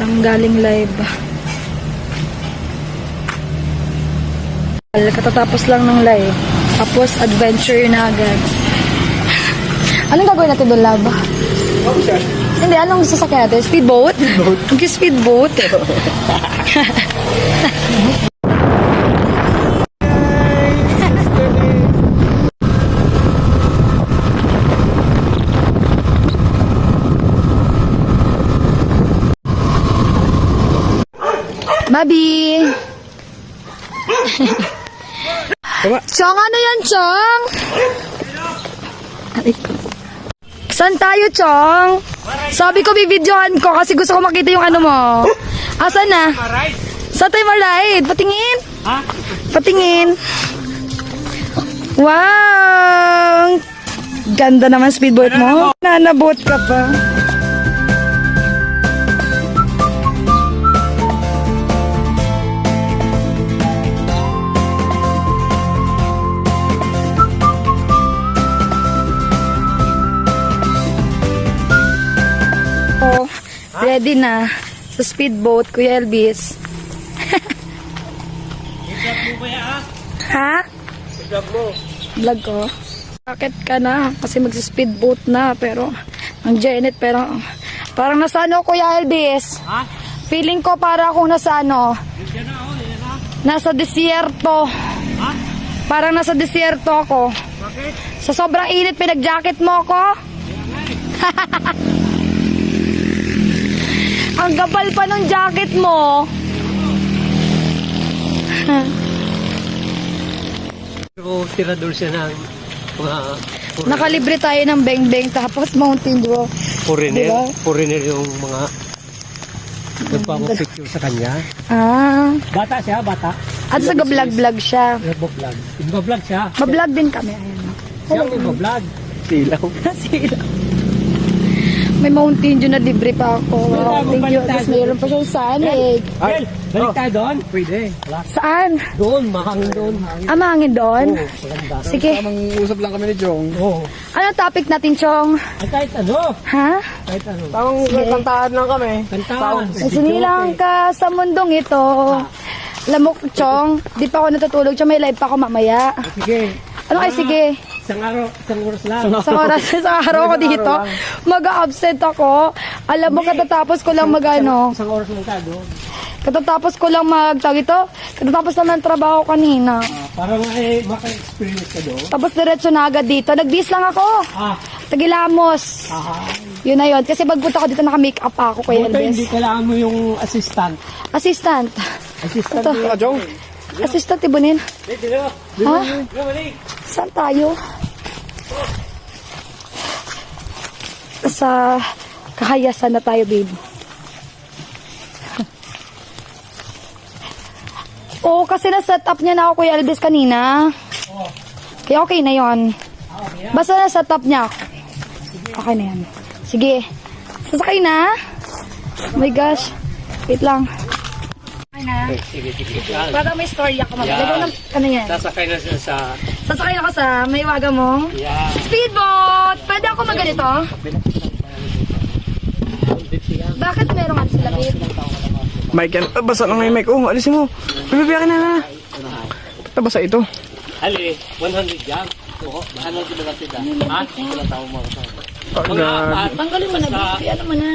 Ang galing live. Katatapos lang ng live. Tapos adventure na agad. Anong gagawin natin doon, Lab? Hindi, anong sasakyan natin? Speedboat? Speedboat. Mabi! Chong, ano yan, Chong? Saan tayo, Chong? Sabi ko, bibidyohan ko kasi gusto ko makita yung ano mo. Asan na? Saan tayo ma-ride? Patingin? Ha? Patingin. Wow! Ganda naman speedboat mo. Nanabot ka pa. Ready na sa speedboat, Kuya Elvis. I-vlog mo kaya Ha? I-vlog mo. Vlog ko. Bakit ka na? Kasi magsa-speedboat na. Pero, ang Janet, pero parang nasa ano, Kuya Elvis? Ha? Feeling ko para akong nasa ano, Yan na yan na. nasa desierto. Ha? Parang nasa desierto ako. Bakit? Sa sobrang init, pinag-jacket mo ako. Ang gabal pa ng jacket mo. Pero tirador siya ng mga Nakalibre tayo ng beng-beng tapos Mountain Dew. foreigner. Diba? Foreigner yung mga nagpapapicture sa kanya. Ah. Bata siya, bata. At sa vlog-vlog siya. Nagbablog. Nagbablog siya. Mablog din kami. Ayan. Siya ang nagbablog. Silaw. Sila. May Mountain Dew na libre pa ako. Wow, thank you. Tapos mayroon pa siyang sanig. Ay, balik tayo doon. Pwede. Saan? Doon, mahangin doon. Ah, mahangin doon? Oo, maganda. Sige. Usap lang kami ni Jong. Oo. Ano topic natin, Chong? Ay, kahit ano. Ha? Kahit ano. Tamang kantaan lang kami. Kantaan. Sinilang ka sa mundong ito. Alam mo, Chong, di pa ako natutulog. Chong, may live pa ako mamaya. Sige. Ano ay, sige. Isang araw, isang oras lang. Sa araw ko dito, mag-absent ako. Alam mo, katatapos ko lang mag-ano. Isang oras lang tayo doon. Katatapos ko lang katatapos lang ng trabaho kanina. Para maka-experience ka doon. Tapos diretso na agad dito. Nag-bis lang ako. Tagilamos. Yun na yun. Kasi bagpunta ko dito, naka-make up ako kay Buta hindi Elvis. kailangan mo yung assistant. Assistant. Assistant. Ito. Jong. Assistant, ibunin. Ha? Saan tayo? Sa kahayasan na tayo, babe. Oo, kasi na-set up niya na ako, Kuya Elvis, kanina. Kaya okay na yon. Basta na-set up niya ako. Okay na yan. Sige. Sasakay na. Oh my gosh. Wait lang. Okay na. Sige. Para may story ako mag-alagay ng ano yan. Sasakay na siya sa... Sasakay ako sa may waga mo. Yeah. Speedboat! Pwede ako magganito? Bakit meron ano sila, babe? Mike yan. Basa lang na yung mic. Oh, alisin mo. Bibibiyakin na. Basa ito. Ali, 100 jam. Oo, ano sila kasi da? Ha? Wala tao mo kasi. Tanggalin mo na, babe. Ano mo na.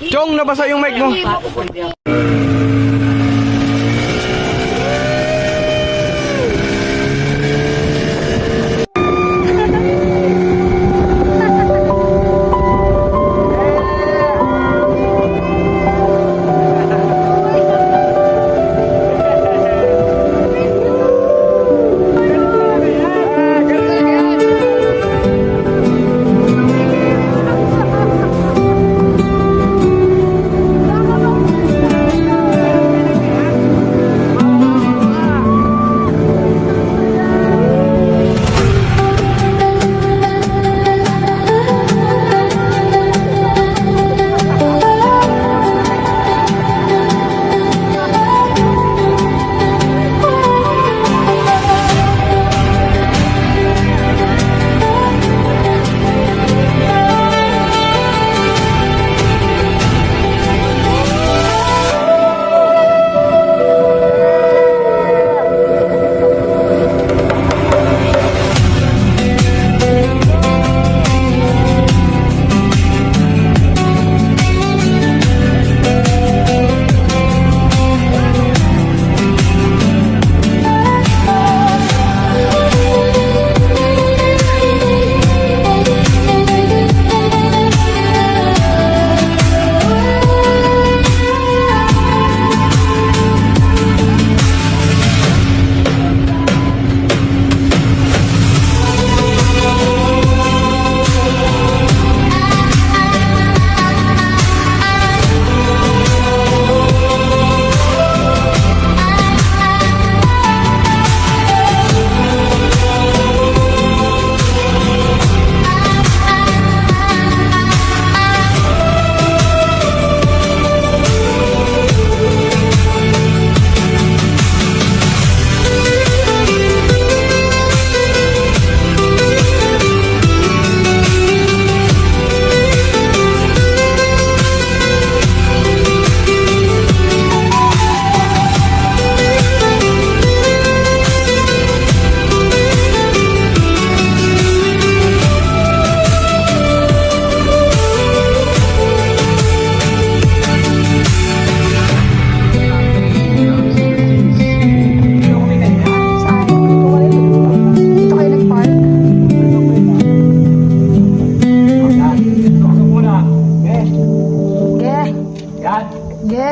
Jong, nabasa yung mic mo.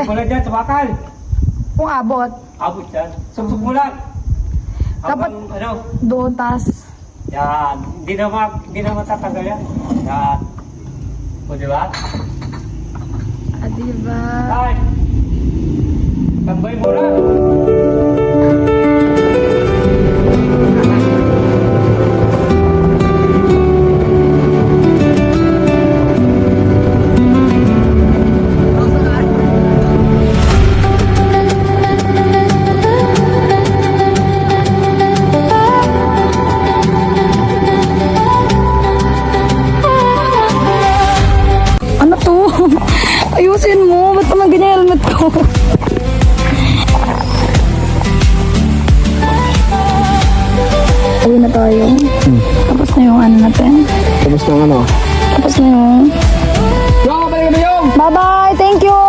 Wala dyan, sa bakal. Kung abot. Abot dyan. Suksok mo lang. Dapat- Habang, ano, Doon, tas. yan. Hindi na matatanggal yan. Yan. O, di ba? Ah, diba? Tay! Tambay mo lang. Ano to? Ayusin mo. Ba't naman ganyan yung helmet ko? Ayun na tayo. Tapos na yung ano natin. Tapos ng ano? Tapos na yung... Yung, balik na yung! Bye-bye! Thank you!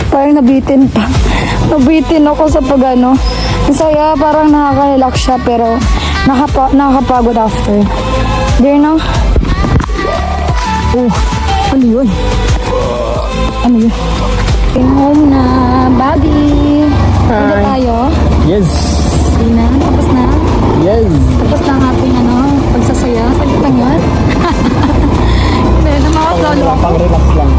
Parang nabitin pa. Nabitin ako sa pag ano. Ang saya, parang nakaka-relax siya pero nakakapagod after. There na. Oh, ano yun? Ano yun? Okay, home na. Buddy! Hindi tayo? Yes! Hindi na. Tapos na. Yes! Tapos na ang ating ano, pagsasaya. Saglit lang yun. Hindi, namakasalo ako. Pang-relax lang.